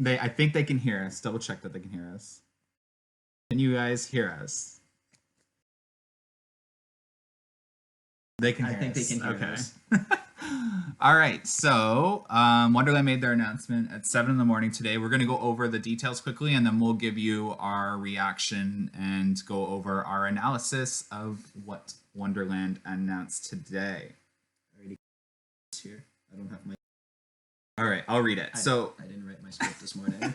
I think they can hear us. Double check that they can hear us. Can you guys hear us? They can I hear think they us. can hear Okay. us. All right. So Wonderland made their announcement at 7 in the morning today. We're going to go over the details quickly, and then we'll give you our reaction and go over our analysis of what Wonderland announced today. Already here. I don't have my. All right, I'll read it. I didn't write my script this morning.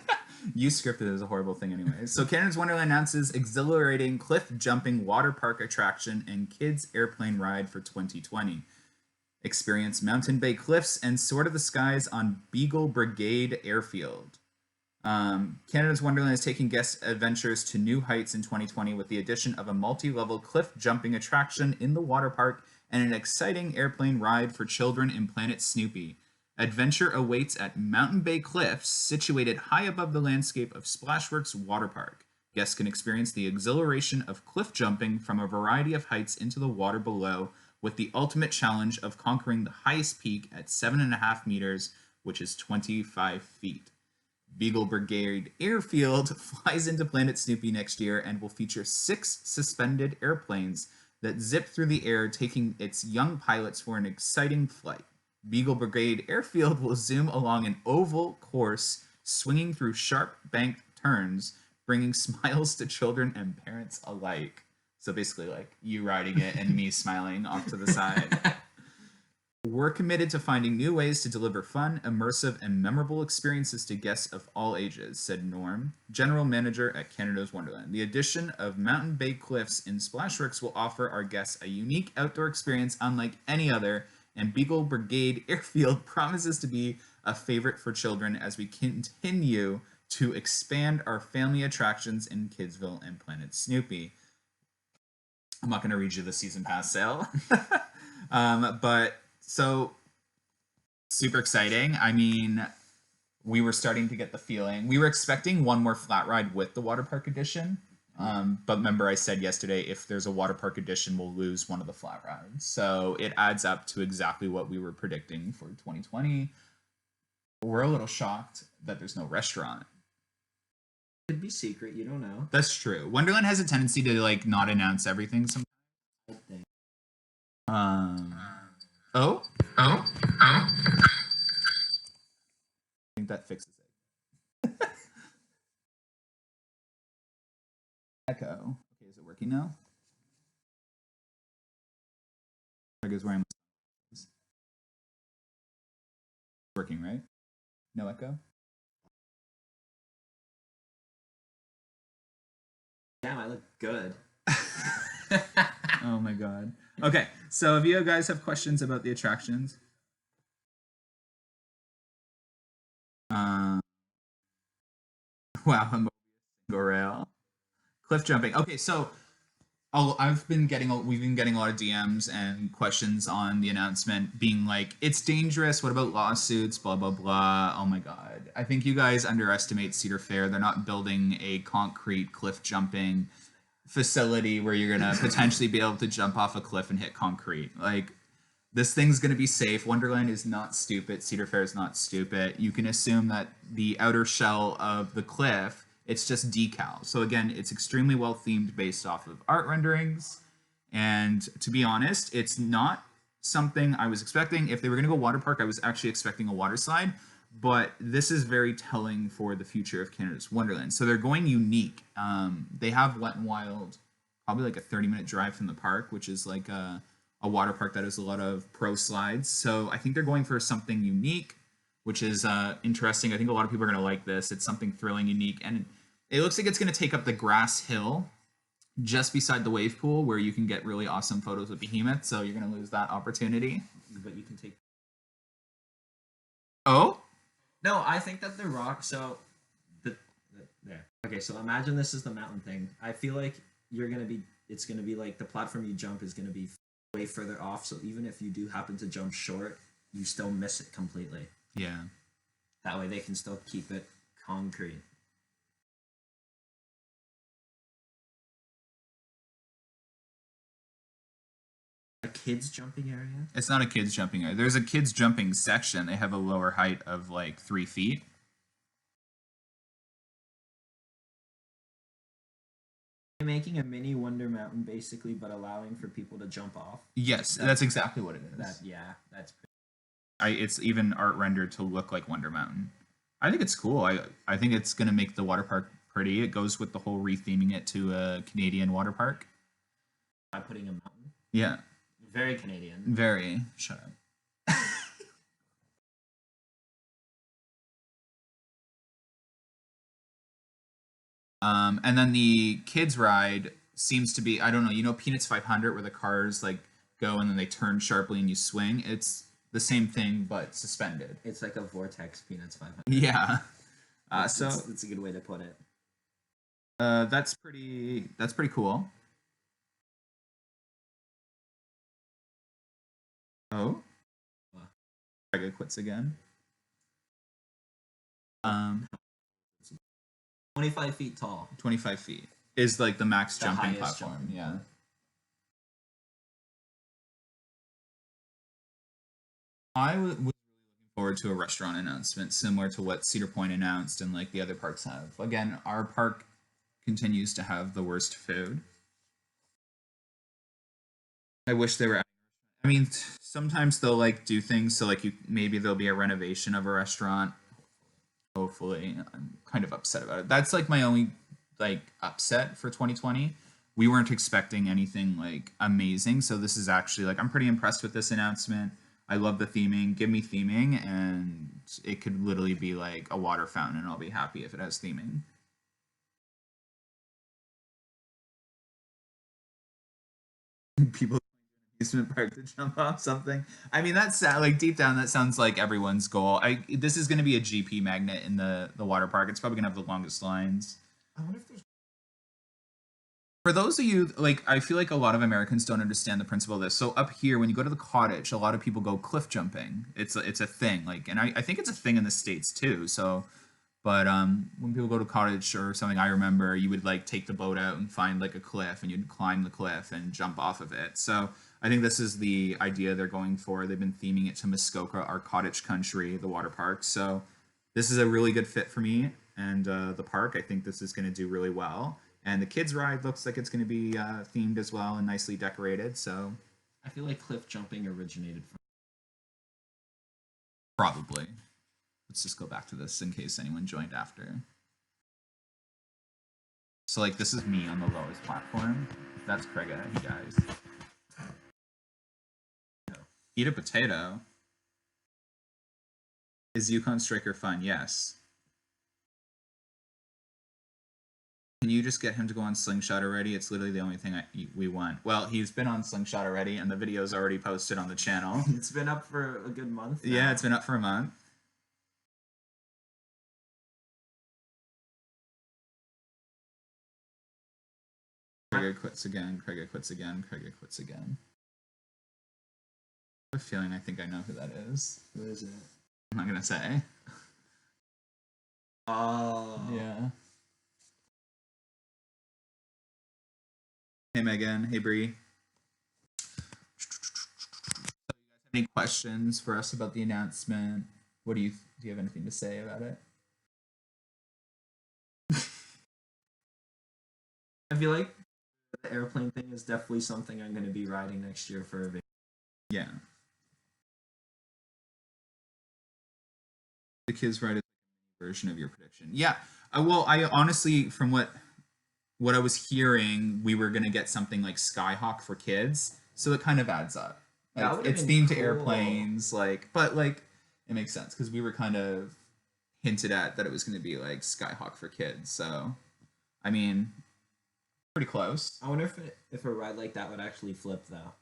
You scripted it as a horrible thing anyway. So Canada's Wonderland announces exhilarating cliff jumping water park attraction and kids airplane ride for 2020. Experience Mountain Bay Cliffs and Sword of the Skies on Beagle Brigade Airfield. Canada's Wonderland is taking guest adventures to new heights in 2020 with the addition of a multi-level cliff jumping attraction in the water park and an exciting airplane ride for children in Planet Snoopy. Adventure awaits at Mountain Bay Cliffs, situated high above the landscape of Splashworks Water Park. Guests can experience the exhilaration of cliff jumping from a variety of heights into the water below, with the ultimate challenge of conquering the highest peak at 7.5 meters, which is 25 feet. Beagle Brigade Airfield flies into Planet Snoopy next year and will feature 6 suspended airplanes that zip through the air, taking its young pilots for an exciting flight. Beagle Brigade Airfield will zoom along an oval course, swinging through sharp banked turns, bringing smiles to children and parents alike. So basically, like you riding it and me smiling off to the side. We're committed to finding new ways to deliver fun, immersive, and memorable experiences to guests of all ages, said Norm, general manager at Canada's Wonderland. The addition of Mountain Bay Cliffs in Splashworks will offer our guests a unique outdoor experience unlike any other, and Beagle Brigade Airfield promises to be a favorite for children as we continue to expand our family attractions in Kidsville and Planet Snoopy. I'm not going to read you the season pass sale, but so super exciting. I mean, we were starting to get the feeling. We were expecting one more flat ride with the water park edition. But remember I said yesterday, if there's a water park edition, we'll lose one of the flat rides. So it adds up to exactly what we were predicting for 2020. We're a little shocked that there's no restaurant. Could be secret, you don't know. That's true. Wonderland has a tendency to like not announce everything sometimes. I think. Oh? I think that fixes it. Echo. Okay, is it working now? I guess where I'm working, right? No echo? Damn, I look good. Oh my god. Okay, so if you guys have questions about the attractions, wow, I'm single rail. Cliff jumping. Okay, so we've been getting a lot of DMs and questions on the announcement being like, it's dangerous. What about lawsuits? Blah, blah, blah. Oh my God. I think you guys underestimate Cedar Fair. They're not building a concrete cliff jumping facility where you're going to potentially be able to jump off a cliff and hit concrete. Like, this thing's going to be safe. Wonderland is not stupid. Cedar Fair is not stupid. You can assume that the outer shell of the cliff, it's just decal. So again, it's extremely well themed based off of art renderings. And to be honest, it's not something I was expecting. If they were going to go water park, I was actually expecting a water slide. But this is very telling for the future of Canada's Wonderland. So they're going unique. They have Wet n Wild, probably like a 30-minute drive from the park, which is like a water park that has a lot of pro slides. So I think they're going for something unique, which is interesting. I think a lot of people are going to like this. It's something thrilling, unique, and it looks like it's going to take up the grass hill just beside the wave pool where you can get really awesome photos with behemoths. So you're going to lose that opportunity. But you can take. Oh? No, I think that the rock. So, there. Okay, so imagine this is the mountain thing. I feel like you're gonna be. It's gonna be like the platform you jump is gonna be way further off. So even if you do happen to jump short, you still miss it completely. Yeah. That way they can still keep it concrete. A kids jumping area? It's not a kids jumping area. There's a kids jumping section. They have a lower height of like 3 feet. Making a mini Wonder Mountain basically, but allowing for people to jump off. Yes, that's exactly what it is. That's pretty. It's even art rendered to look like Wonder Mountain. I think it's cool. I think it's gonna make the water park pretty. It goes with the whole retheming it to a Canadian water park. By putting a mountain. Yeah, Very Canadian. very. Shut up. And then the kids ride seems to be, I don't know, you know Peanuts 500 where the cars like go and then they turn sharply and you swing. It's the same thing but suspended. It's like a vortex Peanuts 500. Yeah. So it's a good way to put it. That's pretty cool. Oh. Greg quits again. 25 feet tall. 25 feet is like the max The jumping highest platform. jumping Yeah. I was really looking forward to a restaurant announcement similar to what Cedar Point announced and like the other parks have. Again, our park continues to have the worst food. I wish they were. I mean, sometimes they'll like do things so like you maybe there'll be a renovation of a restaurant. Hopefully, I'm kind of upset about it. That's like my only like upset for 2020. We weren't expecting anything like amazing, so this is actually like I'm pretty impressed with this announcement. I love the theming. Give me theming, and it could literally be like a water fountain, and I'll be happy if it has theming. People amusement park to jump off something. I mean, that's like deep down, that sounds like everyone's goal. This is going to be a GP magnet in the water park. It's probably going to have the longest lines. I wonder if there's. For those of you like, I feel like a lot of Americans don't understand the principle of this. So up here, when you go to the cottage, a lot of people go cliff jumping. It's a thing. Like, and I think it's a thing in the States too. So, but when people go to cottage or something, I remember you would like take the boat out and find like a cliff, and you'd climb the cliff and jump off of it. So I think this is the idea they're going for. They've been theming it to Muskoka, our cottage country, the water park. So this is a really good fit for me and the park. I think this is going to do really well. And the kids ride looks like it's going to be themed as well and nicely decorated. So I feel like cliff jumping originated from. probably. Let's just go back to this in case anyone joined after. So like this is me on the lowest platform. That's Craig. He dies. Eat a potato. Is Yukon Striker fun? Yes. Can you just get him to go on Slingshot already? It's literally the only thing we want. Well, he's been on Slingshot already, and the video's already posted on the channel. It's been up for a good month. Now. Yeah, it's been up for a month. Craig quits again. Craig quits again. Craig quits again. I have a feeling I think I know who that is. Who is it? I'm not gonna say. Oh. Yeah. Hey Megan. Hey Bree. Any questions for us about the announcement? What do you have anything to say about it? I feel like the airplane thing is definitely something I'm going to be riding next year for a vacation. Yeah. The kids ride a version of your prediction. Yeah. Well, I honestly, from what I was hearing, we were gonna get something like Skyhawk for kids, so it kind of adds up. Like, it's themed to airplanes, like, but like it makes sense because we were kind of hinted at that it was gonna be like Skyhawk for kids. So, I mean, pretty close. I wonder if a ride like that would actually flip though.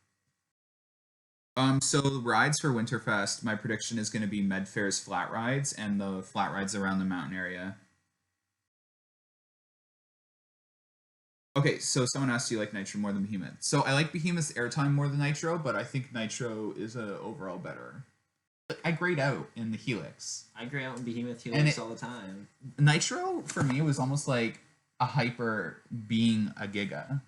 So rides for Winterfest, my prediction is going to be Medfair's flat rides and the flat rides around the mountain area. Okay, so someone asked you like Nitro more than Behemoth. So I like Behemoth's airtime more than Nitro, but I think Nitro is overall better. I grayed out in the Helix. I gray out in Behemoth Helix all the time. Nitro for me was almost like a hyper being a Giga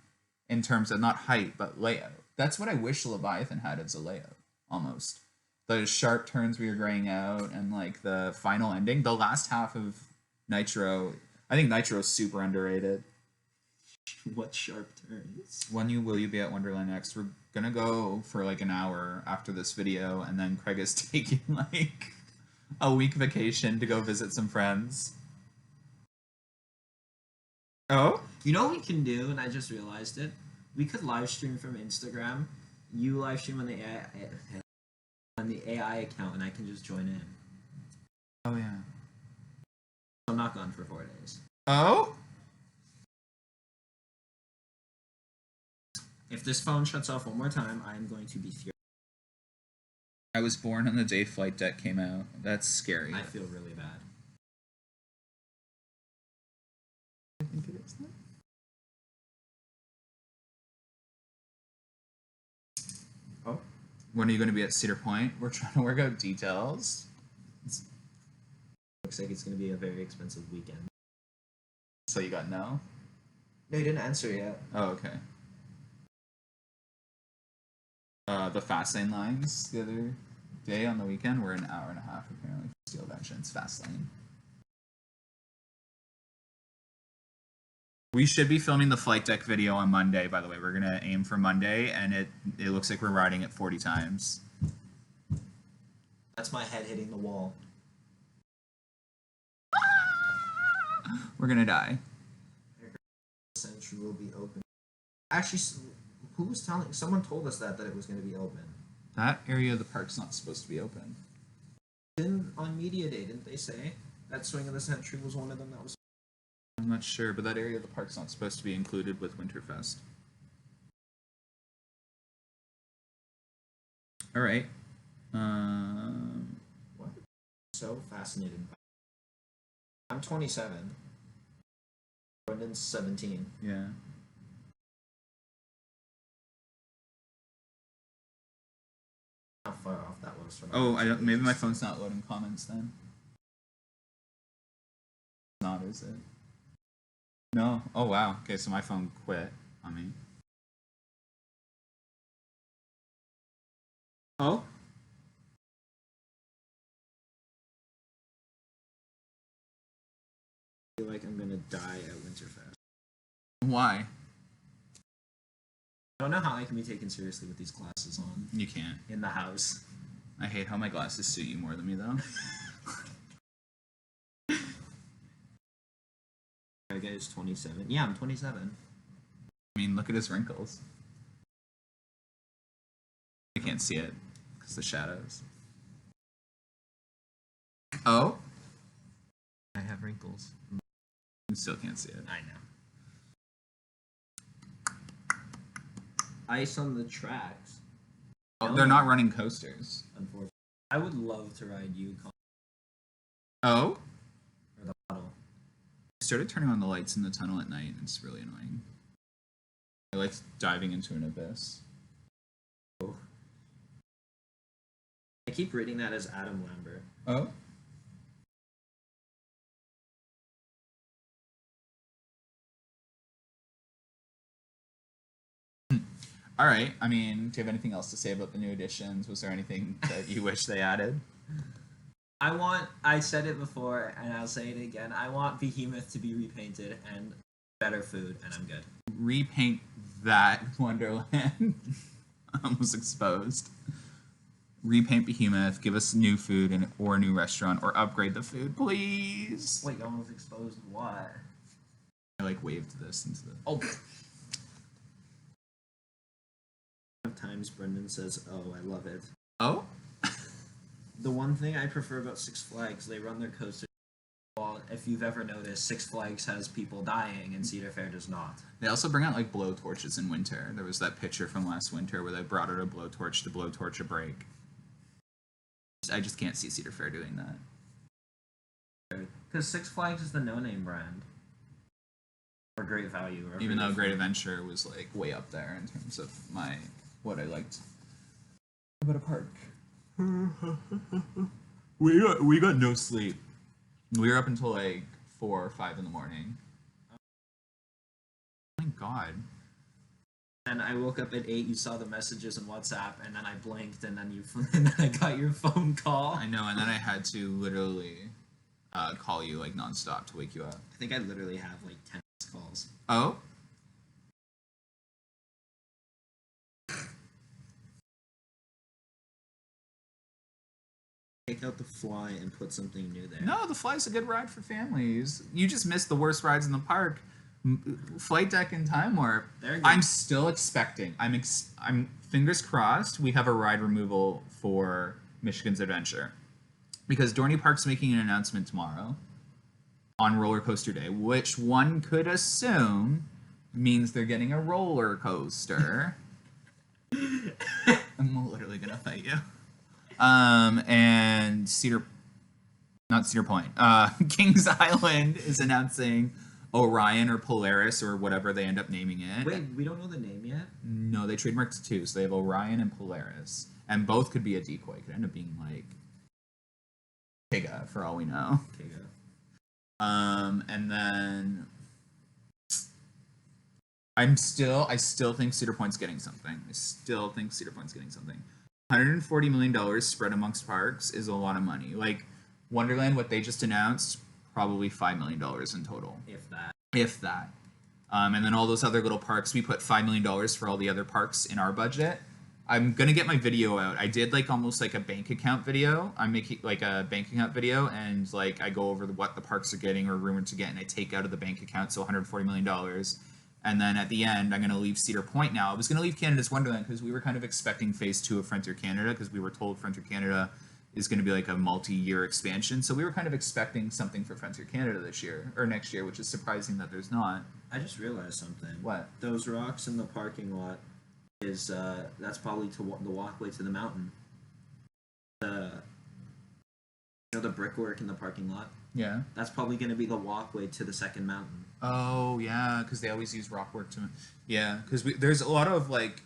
in terms of not height but layout. That's what I wish Leviathan had as a layout, almost. The sharp turns we were graying out and like the final ending. The last half of Nitro, I think Nitro is super underrated. What sharp turns? When will you be at Wonderland next? We're gonna go for like an hour after this video, and then Craig is taking like a week vacation to go visit some friends. Oh? You know what we can do, and I just realized it? We could live stream from Instagram. You live stream on the AI account, and I can just join in. Oh yeah. I'm not gone for 4 days. Oh? If this phone shuts off one more time, I am going to be furious. I was born on the day Flight Deck came out. That's scary. I feel really bad. I think it is. Oh? When are you going to be at Cedar Point? We're trying to work out details. Looks like it's going to be a very expensive weekend. So you got no? No, you didn't answer yet. Oh, okay. The fast lane lines the other day on the weekend were an hour and a half apparently for Steel Vengeance fast lane. We should be filming the flight deck video on Monday, by the way. We're gonna aim for Monday, and it looks like we're riding it 40 times. That's my head hitting the wall. We're gonna die. Century will be open. Actually, who was telling? Someone told us that it was going to be open. That area of the park's not supposed to be open. On Media Day, didn't they say that Swing of the Century was one of them that was? I'm not sure, but that area of the park's not supposed to be included with Winterfest. All right. What? So fascinated by. I'm 27. Brendan's 17. Yeah. How far off that was from. Oh, I don't. Maybe my phone's not loading comments then. Not, is it? No. Oh wow. Okay, so my phone quit on me. Oh. I feel like I'm gonna die at Winterfest. Why? I don't know how I can be taken seriously with these glasses on You can't. in the house. I hate how my glasses suit you more than me though. That guy is 27. Yeah, I'm 27. I mean, look at his wrinkles. You can't see it because the shadows. Oh? I have wrinkles. You still can't see it. I know. Ice on the tracks. Oh, they're not running coasters. Unfortunately, I would love to ride Yukon Oh? or the bottle. I started turning on the lights in the tunnel at night, and it's really annoying. I like diving into an abyss. Oh. I keep reading that as Adam Lambert. Oh? All right. I mean, do you have anything else to say about the new editions? Was there anything that you wish they added? I said it before and I'll say it again. I want Behemoth to be repainted and better food, and I'm good. Repaint that Wonderland. Almost exposed. Repaint Behemoth, give us new food or a new restaurant, or upgrade the food, please. Wait, almost exposed what? I like waved this into the. Oh. Times Brendan says, "Oh, I love it." Oh? The one thing I prefer about Six Flags, they run their coasters. Well, if you've ever noticed, Six Flags has people dying and Cedar Fair does not. They also bring out like blow torches in winter. There was that picture from last winter where they brought out a blowtorch to blow torch a break. I just can't see Cedar Fair doing that. Because Six Flags is the no-name brand. Or Great Value. Or Even though Great Adventure was like way up there in terms of what I liked about a park. we got no sleep. We were up until like 4 or 5 in the morning. Oh my god. And I woke up at 8, you saw the messages in WhatsApp, and then I blinked, and then and then I got your phone call. I know, and then I had to literally call you like nonstop to wake you up. I think I literally have like 10 calls. Oh? Take out the fly and put something new there. No, the fly's a good ride for families. You just missed the worst rides in the park. Flight Deck and Time Warp. I'm still expecting. I'm fingers crossed. We have a ride removal for Michigan's Adventure, because Dorney Park's making an announcement tomorrow on Roller Coaster Day, which one could assume means they're getting a roller coaster. I'm literally gonna fight you. And not Cedar Point. Kings Island is announcing Orion or Polaris or whatever they end up naming it. Wait, we don't know the name yet? No, they trademarked two, so they have Orion and Polaris. And both could be a decoy. It could end up being like Giga, for all we know. Giga. And then I still think Cedar Point's getting something. $140 million spread amongst parks is a lot of money. Like Wonderland, what they just announced, probably $5 million in total. If that. And then all those other little parks, we put $5 million for all the other parks in our budget. I'm gonna get my video out. I did like almost like a bank account video. I'm making like a bank account video, and like I go over what the parks are getting or rumored to get, and I take out of the bank account, so $140 million. And then at the end, I'm going to leave Cedar Point now. I was going to leave Canada's Wonderland because we were kind of expecting Phase 2 of Frontier Canada, because we were told Frontier Canada is going to be like a multi-year expansion. So we were kind of expecting something for Frontier Canada this year, or next year, which is surprising that there's not. I just realized something. What? Those rocks in the parking lot is, that's probably the walkway to the mountain. The brickwork in the parking lot? Yeah. That's probably going to be the walkway to the second mountain. Oh, yeah, because they always use rock work to... Yeah, because there's a lot of, like...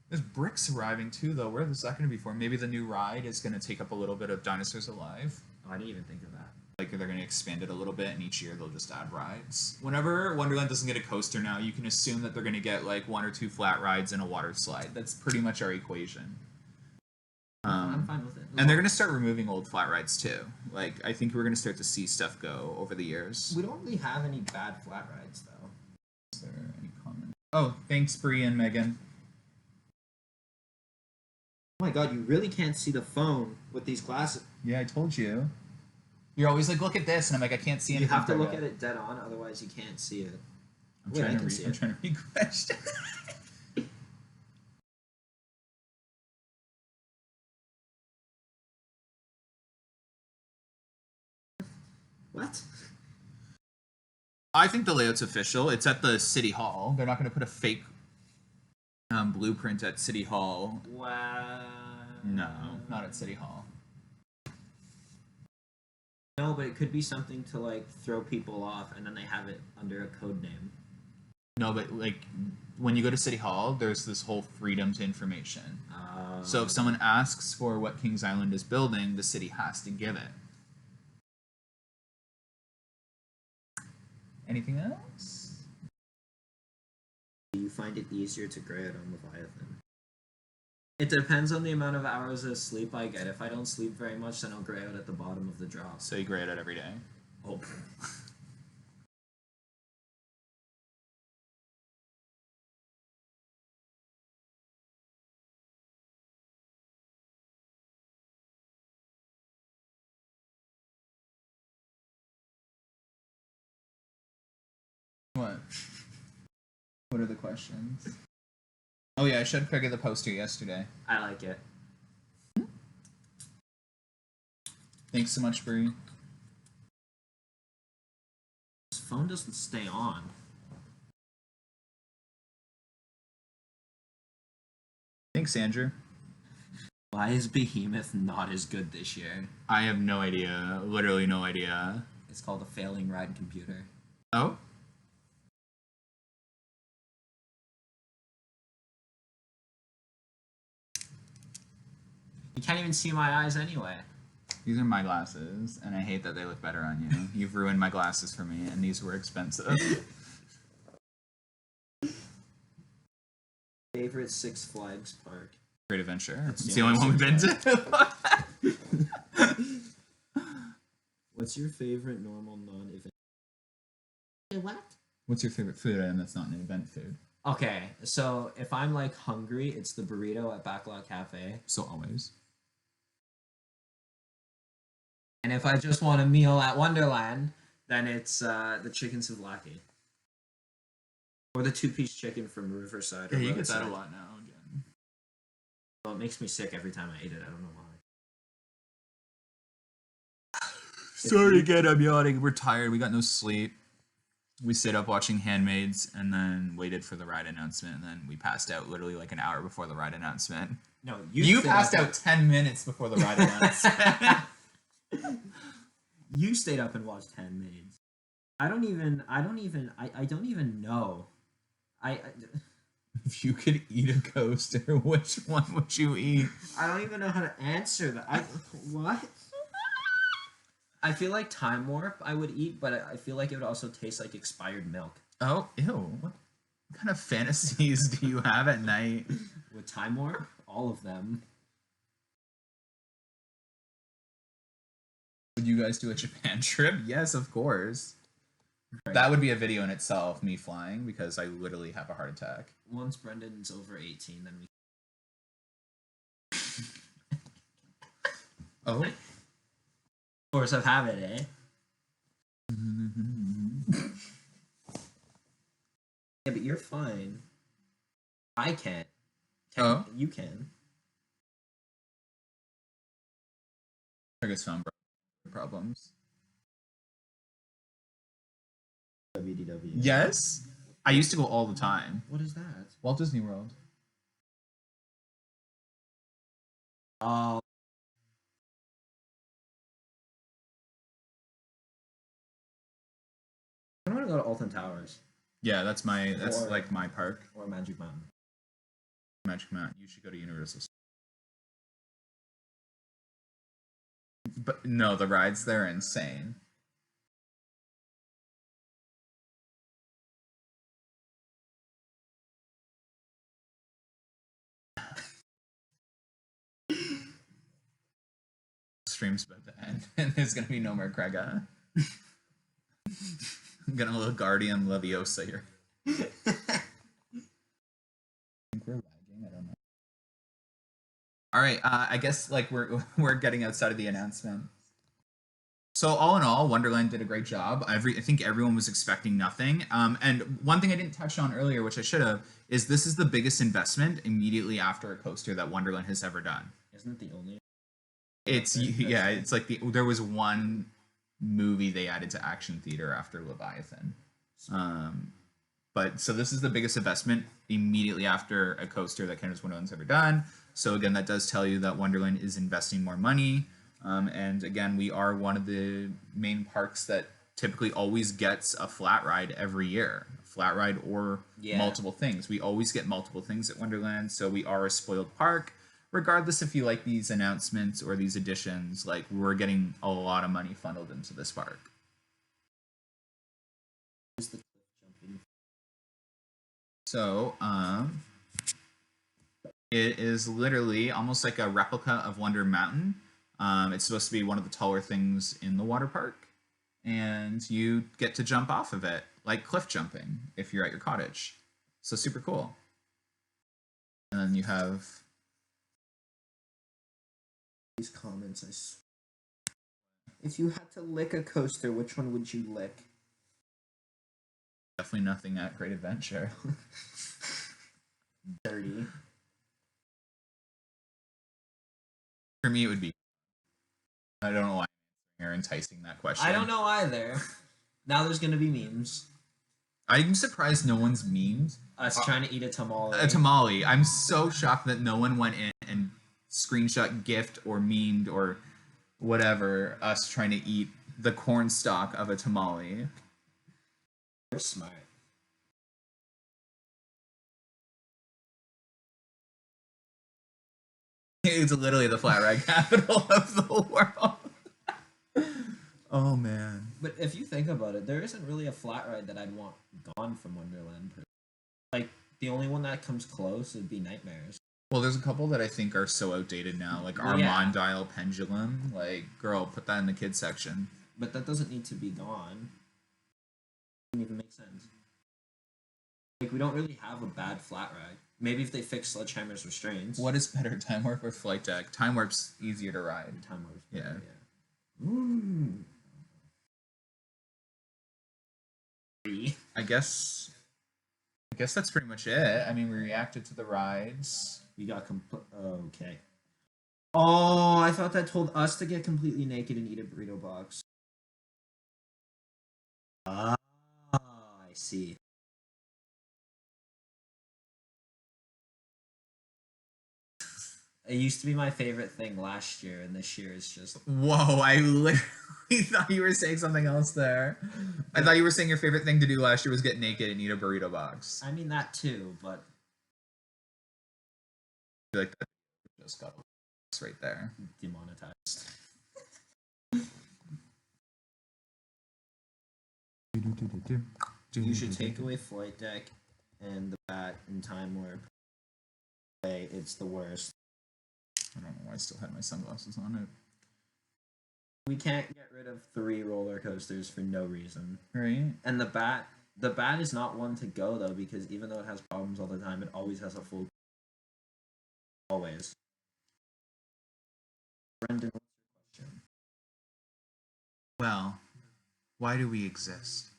There's bricks arriving, too, though. Where is that going to be for? Maybe the new ride is going to take up a little bit of Dinosaurs Alive. Oh, I didn't even think of that. Like, they're going to expand it a little bit, and each year they'll just add rides. Whenever Wonderland doesn't get a coaster now, you can assume that they're going to get, like, 1 or 2 flat rides and a water slide. That's pretty much our equation. I'm fine with it. And they're going to start removing old flat rides, too. Like, I think we're going to start to see stuff go over the years. We don't really have any bad flat rides, though. Is there any comment? Oh, thanks, Bree and Megan. Oh my god, you really can't see the phone with these glasses. Yeah, I told you. You're always like, look at this, and I'm like, I can't see anything. You have to look at it dead on, otherwise you can't see it. I'm trying to read questions. What? I think the layout's official. It's at the City Hall. They're not going to put a fake blueprint at City Hall. Wow. No, not at City Hall. No, but it could be something to like throw people off, and then they have it under a code name. No, but like when you go to City Hall, there's this whole freedom to information. So if someone asks for what Kings Island is building, the city has to give it. Anything else? Do you find it easier to gray out on Leviathan? It depends on the amount of hours of sleep I get. If I don't sleep very much, then I'll gray out at the bottom of the drop. So you gray it out every day? Oh. What? What are the questions? Oh yeah, I showed Craig the poster yesterday. I like it. Thanks so much, Bree. This phone doesn't stay on. Thanks, Andrew. Why is Behemoth not as good this year? I have no idea. Literally no idea. It's called a failing ride computer. Oh? You can't even see my eyes anyway. These are my glasses, and I hate that they look better on you. You've ruined my glasses for me, and these were expensive. Favorite Six Flags park? Great Adventure. It's the only one we've been to. What's your favorite normal non-event? What? What's your favorite food item that's not an event food? Okay, so if I'm like hungry, it's the burrito at Backlot Cafe. So always. And if I just want a meal at Wonderland, then it's the chicken souvlaki. Or the two-piece chicken from Riverside. Yeah, or you get that Roadside. a lot now again. Well, it makes me sick every time I eat it. I don't know why. Sorry again, I'm yawning. We're tired. We got no sleep. We stayed up watching Handmaids and then waited for the ride announcement, and then we passed out literally like an hour before the ride announcement. No, You stayed passed up out 10 minutes before the ride announcement. You stayed up and watched Handmaids. I don't even know. I If you could eat a coaster, which one would you eat? I don't even know how to answer that. What? I feel like Time Warp I would eat, but I feel like it would also taste like expired milk. Oh, ew. What kind of fantasies do you have at night? With Time Warp, all of them. Would you guys do a Japan trip? Yes, of course. Right. That would be a video in itself, me flying, because I literally have a heart attack. Once Brendan's over 18, then we. Oh. Force of habit, eh? Yeah, but you're fine. I can't. Oh. You can. Target's phone problems. WDW. Yes? I used to go all the time. What is that? Walt Disney World. Oh. I want to go to Alton Towers Yeah, that's Or- like my park. or Magic Mountain. Magic Mountain. You should go to Universal. But no, the rides there are insane. Stream's about to end, and there's gonna be no more Krega. I'm gonna little Guardian Leviosa here. I think we're lagging. I don't know. All right, I guess like we're getting outside of the announcement. So all in all, Wonderland did a great job. I think everyone was expecting nothing. And one thing I didn't touch on earlier, which I should have, is this is the biggest investment immediately after a coaster that Wonderland has ever done. Isn't it the only? It's yeah, it's like there was one movie they added to Action Theater after Leviathan. But so this is the biggest investment immediately after a coaster that Canada's Wonderland's ever done. So again, that does tell you that Wonderland is investing more money. And again, we are one of the main parks that typically always gets a flat ride every year. A flat ride or multiple things. We always get multiple things at Wonderland, so we are a spoiled park. Regardless if you like these announcements or these additions, like we're getting a lot of money funneled into this park. So, it is literally almost like a replica of Wonder Mountain. It's supposed to be one of the taller things in the water park, and you get to jump off of it, like cliff jumping, if you're at your cottage. So super cool. And then you have These comments. If you had to lick a coaster, which one would you lick? definitely nothing at Great Adventure. Dirty. For me, it would be. I don't know why you're enticing that question. I don't know either. Now there's gonna be memes. I'm surprised no one's memed Us trying to eat a tamale. a tamale. I'm so shocked that no one went in and screenshot, gift, or memed or whatever us trying to eat the corn stalk of a tamale. You're smart. It's literally the flat ride capital of the world. Oh man. But if you think about it, there isn't really a flat ride that I'd want gone from Wonderland. Like, the only one that comes close would be Nightmares. Well, there's a couple that I think are so outdated now, like Armandile Pendulum. Like, girl, put that in the kids section. But that doesn't need to be gone. It doesn't even make sense. Like, we don't really have a bad flat ride. Maybe if they fix Sledgehammer's restraints. What is better, Time Warp or Flight Deck? Time Warp's easier to ride. Time Warp. Yeah. Ooh. guess that's pretty much it. I mean, we reacted to the rides. We got okay. Oh, I thought that told us to get completely naked and eat a burrito box. Ah, I see. It used to be my favorite thing last year, and this year is just. Whoa! I literally thought you were saying something else there. I thought you were saying your favorite thing to do last year was get naked and eat a burrito box. I mean that too, but. I feel like that just got right there. Demonetized. You should take away flight deck and the bat in time warp. It's the worst. I don't know why I still had my sunglasses on it. We can't get rid of 3 roller coasters for no reason. Right? And the bat is not one to go though, because even though it has problems all the time, it always has a full. Always. Brendan, what's your question? Well, why do we exist?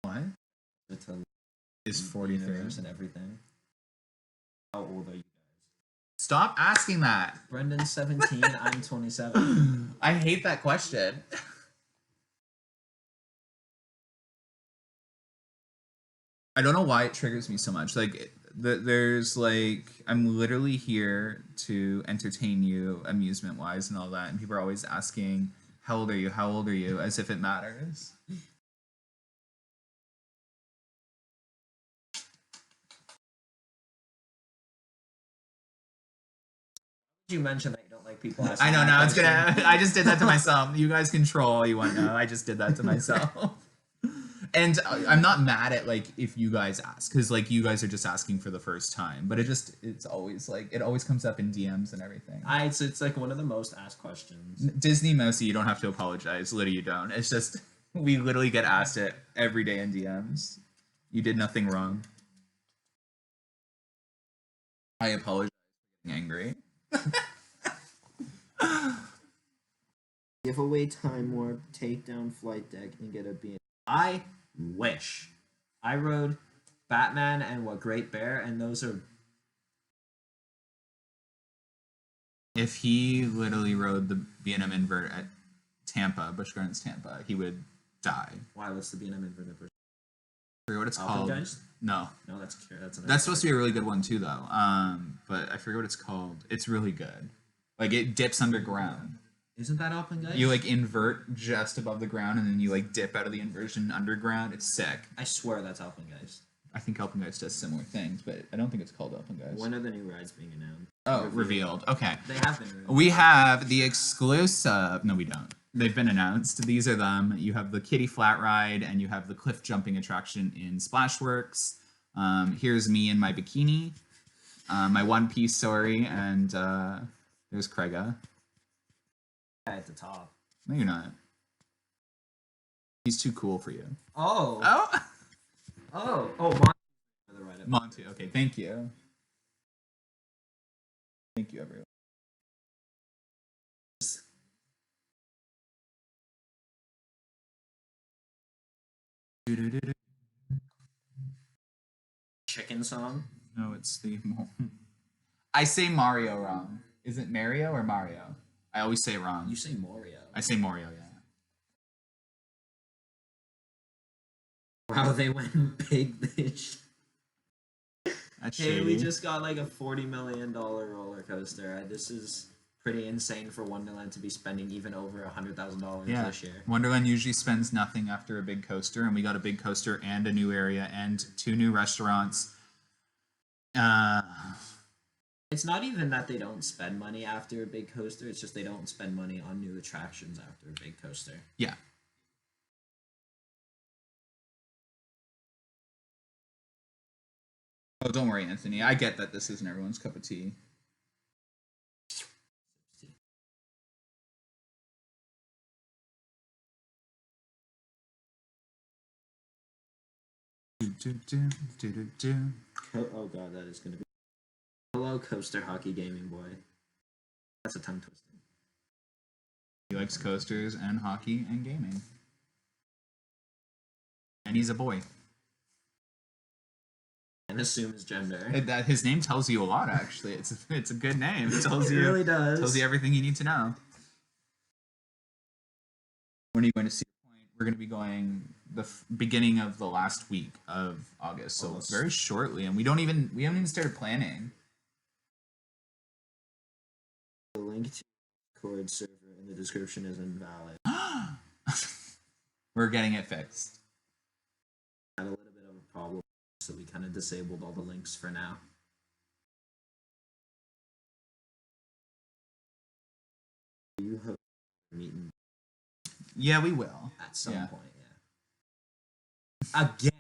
What? It's a Is 43 and everything. How old are you guys? Stop asking that. Brendan's 17, I'm 27. I hate that question. I don't know why it triggers me so much. Like, there's like, I'm literally here to entertain you, amusement wise, and all that. And people are always asking, "How old are you? How old are you?" As if it matters. You mentioned that you don't like people asking. I know. Now it's question. gonna. I just did that to myself. You guys control all you want now. I just did that to myself. And I'm not mad at like if you guys ask, because like you guys are just asking for the first time, but it's always like it always comes up in DMs and everything. It's like one of the most asked questions. Disney Mousy, you don't have to apologize. Literally, you don't. It's just we literally get asked it every day in DMs. You did nothing wrong. I apologize for getting angry. Give away time warp, take down flight deck, and get a B. I wish. I rode Batman and What Great Bear, and those are. If he literally rode the B&M invert at Tampa, Busch Gardens Tampa, he would die. Why? What's the B&M invert? I forget what it's called. Alpengeist? No. No, that's That's supposed to be a really good one too, though. But I forget what it's called. It's really good. Like it dips underground. Isn't that Alpengeist? You like invert just above the ground, and then you like dip out of the inversion underground. It's sick. I swear that's Alpengeist. I think Alpengeist does similar things, but I don't think it's called Alpengeist. When are the new rides being announced? Oh, revealed. Okay. They have been revealed. We have the exclusive. No, we don't. They've been announced. These are them. You have the Kitty Flat Ride, and you have the cliff jumping attraction in Splashworks. Here's me in my bikini, my One Piece story, and there's Craiga. At the top. No, you're not. He's too cool for you. Oh. Oh. Monty. Okay, thank you. Thank you, everyone. Chicken song? No, it's the. I say Mario wrong. Is it Mario or Mario? I always say it wrong. You say Mario. I say Mario, yeah. Wow, they went big, bitch. That's Hey, shady. we just got like a $40 million roller coaster. This is pretty insane for Wonderland to be spending even over $100,000 this year. Wonderland usually spends nothing after a big coaster, and we got a big coaster and a new area and 2 new restaurants. It's not even that they don't spend money after a big coaster, it's just they don't spend money on new attractions after a big coaster. Yeah. Oh, don't worry, Anthony. I get that this isn't everyone's cup of tea. Oh god, that is gonna be. Hello, Coaster Hockey Gaming Boy. That's a tongue twister. He likes coasters and hockey and gaming. he's a boy. And assume his gender. His name tells you a lot, actually. It's a good name. It tells you. Really does. Tells you everything you need to know. When are you going to Cedar Point? We're going to be going the beginning of the last week of August, so Almost. very shortly, and we haven't even started planning. The link to Discord server in the description is invalid. We're getting it fixed. Had a little bit of a problem, so we kind of disabled all the links for now. You have a meeting Yeah, we will. at some Yeah. point, yeah. Again.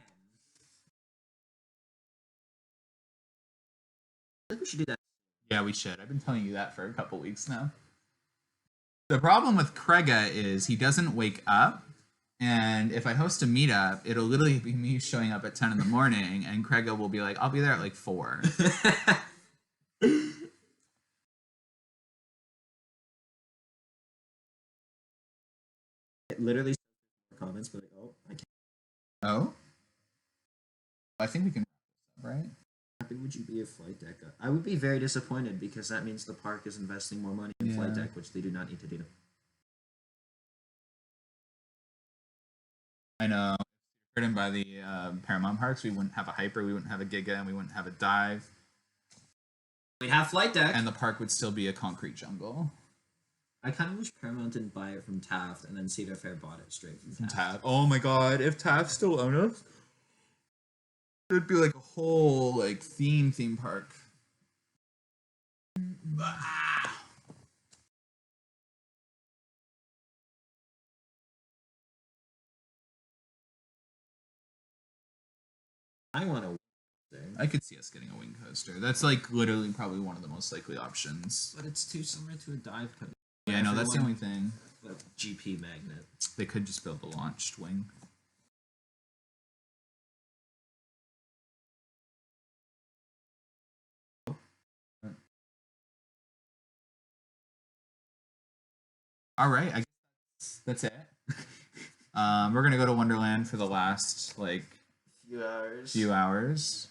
I think we should do that. Yeah, we should. I've been telling you that for a couple weeks now. The problem with Krega is he doesn't wake up, and if I host a meetup, it'll literally be me showing up at 10 in the morning, and Krega will be like, I'll be there at like 4. It literally comments, but like, oh, I can't. Oh? I think we can wrap this up, right? Happy would you be if Flight Deck got... I would be very disappointed because that means the park is investing more money in Flight Yeah. Deck, which they do not need to do. I know. If we were by the Paramount Parks, we wouldn't have a Hyper, we wouldn't have a Giga, and we wouldn't have a Dive, We'd have Flight Deck. and the park would still be a concrete jungle. I kind of wish Paramount didn't buy it from Taft and then Cedar Fair bought it straight from Taft. Taft. Oh my god, if Taft still owned us, it would be like a whole like theme park. I want to. I could see us getting a wing coaster. That's like literally probably one of the most likely options. But it's too similar to a dive coaster. Yeah, I know, that's the only thing. The GP magnet. They could just build a launched wing. All right, I guess that's it. We're gonna go to Wonderland for the last like Few hours. few hours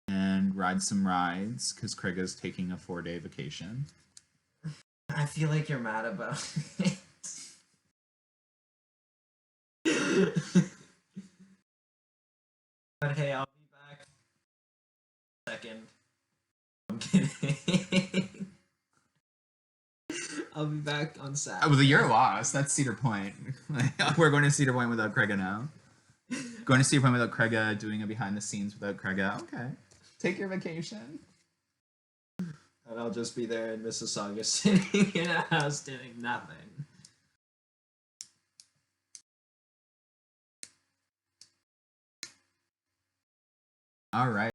and ride some rides because Krega's taking a 4-day vacation. I feel like you're mad about it. But hey, I'll be back. Second. I'm kidding. I'll be back on Saturday. Well, you're lost. That's Cedar Point. We're going to Cedar Point without Krega now. Going to Cedar Point without Krega, doing a behind the scenes without Krega. Okay. Take your vacation. And I'll just be there in Mississauga sitting in a house doing nothing. All right.